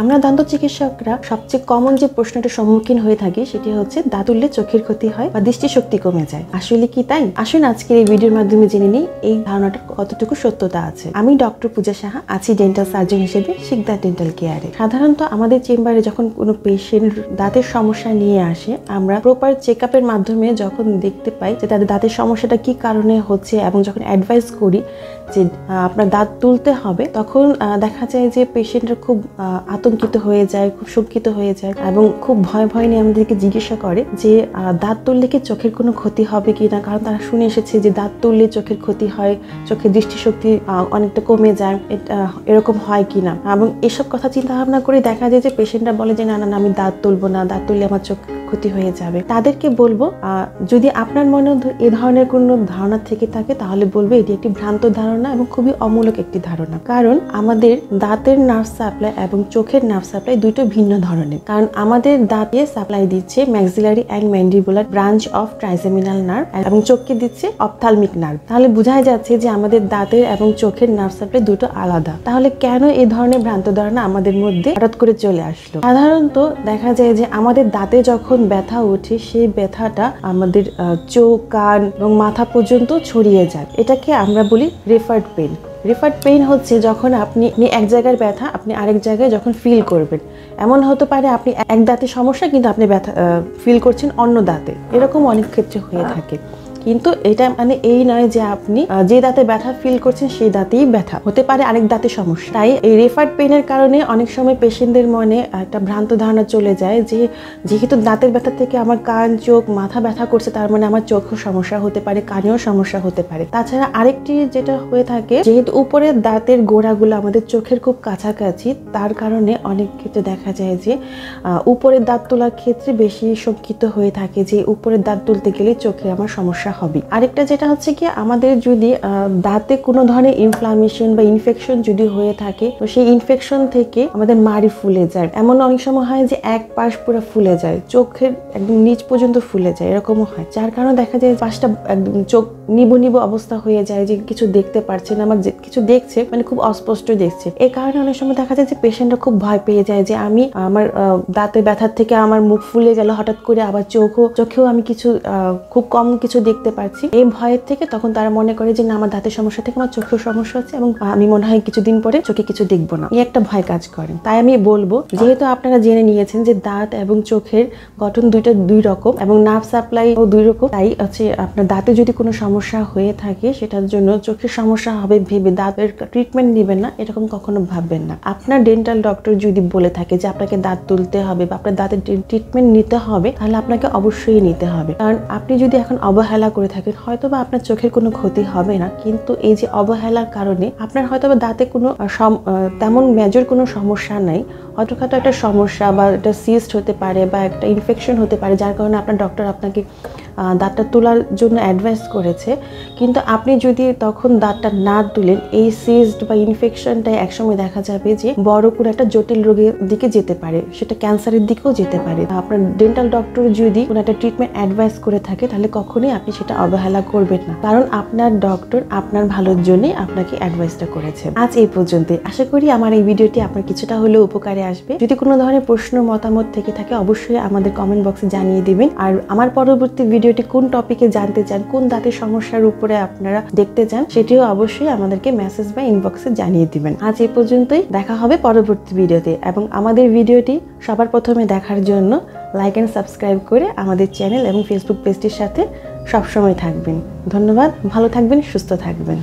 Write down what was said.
আমরা দান্ত চিকিৎসকরা সবচেয়ে কমন যে প্রশ্নটার সম্মুখীন হয়ে থাকি সেটি হচ্ছে দাঁত তুললে চোখের ক্ষতি হয় বা দৃষ্টিশক্তি কমে যায়। আসলে কি তাই? আসুন আজকের এই ভিডিওর মাধ্যমে জেনে নিই এই ধারণাটার কতটুকু সত্যতা আছে। আমি ডক্টর পূজা সাহা, আছি ডেন্টাল সার্জন হিসেবে শিকদার ডেন্টাল কেয়ারে। সাধারণত আমাদের চেম্বারে যখন কোনো পেশেন্ট দাঁতের সমস্যা নিয়ে আসে, আমরা প্রপার চেক আপের মাধ্যমে যখন দেখতে পাই যে তাদের দাঁতের সমস্যাটা কি কারণে হচ্ছে এবং যখন অ্যাডভাইস করি যে আপনার দাঁত তুলতে হবে, তখন দেখা যায় যে পেশেন্টরা খুব আতঙ্কিত হয়ে যায়, খুব শঙ্কিত হয়ে যায় এবং খুব ভয় ভয় নিয়ে আমাদেরকে জিজ্ঞাসা করে যে দাঁত তুললে কি চোখের কোনো ক্ষতি হবে কি না। কারণ তারা শুনে এসেছে যে দাঁত তুললে চোখের ক্ষতি হয়, চোখের দৃষ্টিশক্তি অনেকটা কমে যায়, এরকম হয় কি না। এবং এসব কথা চিন্তা ভাবনা করে দেখা যায় যে পেশেন্টরা বলে যে না না আমি দাঁত তুলবো না, দাঁত তুললে আমার চোখ ক্ষতি হয়ে যাবে। তাদেরকে বলবো যদি আপনার মনে এ ধরনের কোনো ধারণা থেকে থাকে তাহলে বলবো এটি একটি ভ্রান্ত ধারণা এবং খুবই অমূলক একটি ধারণা। কারণ আমাদের দাঁতের নার্ভ সাপ্লাই এবং চোখের নার্ভ সাপ্লাই দুটো ভিন্ন ধরনের। কারণ আমাদের দাঁতে সাপ্লাই দিচ্ছে maxillary and mandibular branch of trigeminal nerve এবং চোখকে দিচ্ছে অপথালমিক নার্ভ। তাহলে বোঝাই যাচ্ছে যে আমাদের দাঁতের এবং চোখের নার্ভ সাপ্লাই দুটো আলাদা। তাহলে কেন এই ধরনের ভ্রান্ত ধারণা আমাদের মধ্যে হঠাৎ করে চলে আসলো? সাধারণত দেখা যায় যে আমাদের দাঁতে যখন ব্যথা ওঠে সেই ব্যথাটা আমাদের চোখ, কান এবং মাথা পর্যন্ত ছড়িয়ে যায়। এটাকে আমরা বলি রেফার্ড পেইন। রেফার্ড পেইন হচ্ছে যখন আপনি এক জায়গার ব্যথা আপনি আরেক জায়গায় যখন ফিল করবেন। এমন হতে পারে আপনি এক দাঁতে সমস্যা কিন্তু আপনি ব্যথা ফিল করছেন অন্য দাঁতে, এরকম অনেক ক্ষেত্রে হয়ে থাকে। কিন্তু এটা মানে এই নয় যে আপনি যে দাঁতে ব্যথা ফিল করছেন সেই দাঁতেই ব্যথা, হতে পারে আরেক দাঁতে সমস্যা। তাই এই রেফার্ড পেইনের কারণে অনেক সময় পেশেন্টদের মনে একটা ভ্রান্ত ধারণা চলে যায় যে যেহেতু দাঁতের ব্যথা থেকে আমার কান, চোখ, মাথা ব্যথা করছে তার মানে আমার চোখেও সমস্যা হতে পারে, কানেও সমস্যা হতে পারে। তাছাড়া আরেকটি যেটা হয়ে থাকে, যেহেতু উপরের দাঁতের গোড়াগুলো আমাদের চোখের খুব কাছাকাছি, তার কারণে অনেক ক্ষেত্রে দেখা যায় যে উপরের দাঁত তোলার ক্ষেত্রে বেশি শঙ্কিত হয়ে থাকে যে উপরের দাঁত তুলতে গেলে চোখে আমার সমস্যা হবে। আরেকটা যেটা হচ্ছে কি, আমাদের যদি দাঁতে কোনো ধরনের ইনফ্লামেশন বা ইনফেকশন যদি হয়ে থাকে, তো সেই ইনফেকশন থেকে আমাদের মাড়ি ফুলে যায়। এমন অনেক সময় হয় যে এক পাশ পুরো ফুলে যায়, চোখের একদম নিচ পর্যন্ত ফুলে যায়, এরকমও হয়। যার কারণে দেখা যায় পাশটা একদম চোখ নিবু নিবু অবস্থা হয়ে যায় যে কিছু দেখতে পারছে না, আমার কিছু দেখছে মানে খুব অস্পষ্ট দেখছে। এই কারণে অনেক সময় দেখা যায় যে পেশেন্টরা খুব ভয় পেয়ে যায় যে আমি আমার দাঁতে ব্যথার থেকে আমার মুখ ফুলে গেল হঠাৎ করে, আবার চোখেও আমি কিছু খুব কম কিছু দেখতে পারছি। এই ভয়ের থেকে তখন তারা মনে করে যে না আমার দাঁতের সমস্যা থেকে আমার চোখেও সমস্যা হচ্ছে এবং আমি মনে হয় কিছুদিন পরে চোখে কিছু দেখবো না, এই একটা ভয় কাজ করে। তাই আমি বলবো, যেহেতু আপনারা জেনে নিয়েছেন যে দাঁত এবং চোখের গঠন দুই রকম এবং নার্ভ সাপ্লাই ও দুই রকম, তাই হচ্ছে আপনার দাঁতে যদি কোনো সমস্যা হয়ে থাকে সেটার জন্য চোখের সমস্যা হবে ভেবে দাঁতের ট্রিটমেন্ট নেবেন না, এরকম কখনো ভাববেন না। আপনার ডেন্টাল ডক্টর যদি বলে থাকে যে আপনাকে দাঁত তুলতে হবে বা আপনার দাঁতের ট্রিটমেন্ট নিতে হবে, তাহলে আপনাকে অবশ্যই নিতে হবে। কারণ আপনি যদি এখন অবহেলা করে থাকেন, হয়তো বা আপনার চোখের কোনো ক্ষতি হবে না, কিন্তু এই যে অবহেলার কারণে আপনার হয়তো বা দাঁতে কোনো তেমন মেজর কোনো সমস্যা নাই, ছোটখাটো একটা সমস্যা বা একটা সিস্ট হতে পারে বা একটা ইনফেকশন হতে পারে, যার কারণে আপনার ডক্টর আপনাকে দাঁতটা তোলার জন্য অ্যাডভাইস করেছে। কিন্তু আপনি যদি তখন দাঁতটা না তুলেন, এই সিস্ট বা ইনফেকশনটাই একসময় দেখা যাবে যে বড় কোনো একটা জটিল রোগের দিকে যেতে পারে, সেটা ক্যান্সারের দিকেও যেতে পারে। আপনার ডেন্টাল ডক্টর যদি কোনো একটা ট্রিটমেন্ট অ্যাডভাইস করে থাকে তাহলে কখনোই আপনি সেটা অবহেলা করবেন না, কারণ আপনার ডক্টর আপনার ভালোর জন্যই আপনাকে অ্যাডভাইসটা করেছে। আজ এই পর্যন্তই। আশা করি আমার এই ভিডিওটি আপনার কিছুটা হলেও উপকারে আসবে। যদি কোনো ধরনের প্রশ্ন মতামত থেকে থাকে অবশ্যই আমাদের কমেন্ট বক্সে জানিয়ে দিবেন। আর আমার পরবর্তী ভিডিওটি কোন টপিকে জানতে চান, কোন দাঁতের সমস্যার উপরে আপনারা দেখতে চান, সেটিও অবশ্যই আমাদেরকে মেসেজ বা ইনবক্সে জানিয়ে দিবেন। আজ এই পর্যন্তই, দেখা হবে পরবর্তী ভিডিওতে। এবং আমাদের ভিডিওটি সবার প্রথমে দেখার জন্য লাইক এন্ড সাবস্ক্রাইব করে আমাদের চ্যানেল এবং ফেসবুক পেজটির সাথে সবসময় থাকবেন। ধন্যবাদ, ভালো থাকবেন, সুস্থ থাকবেন।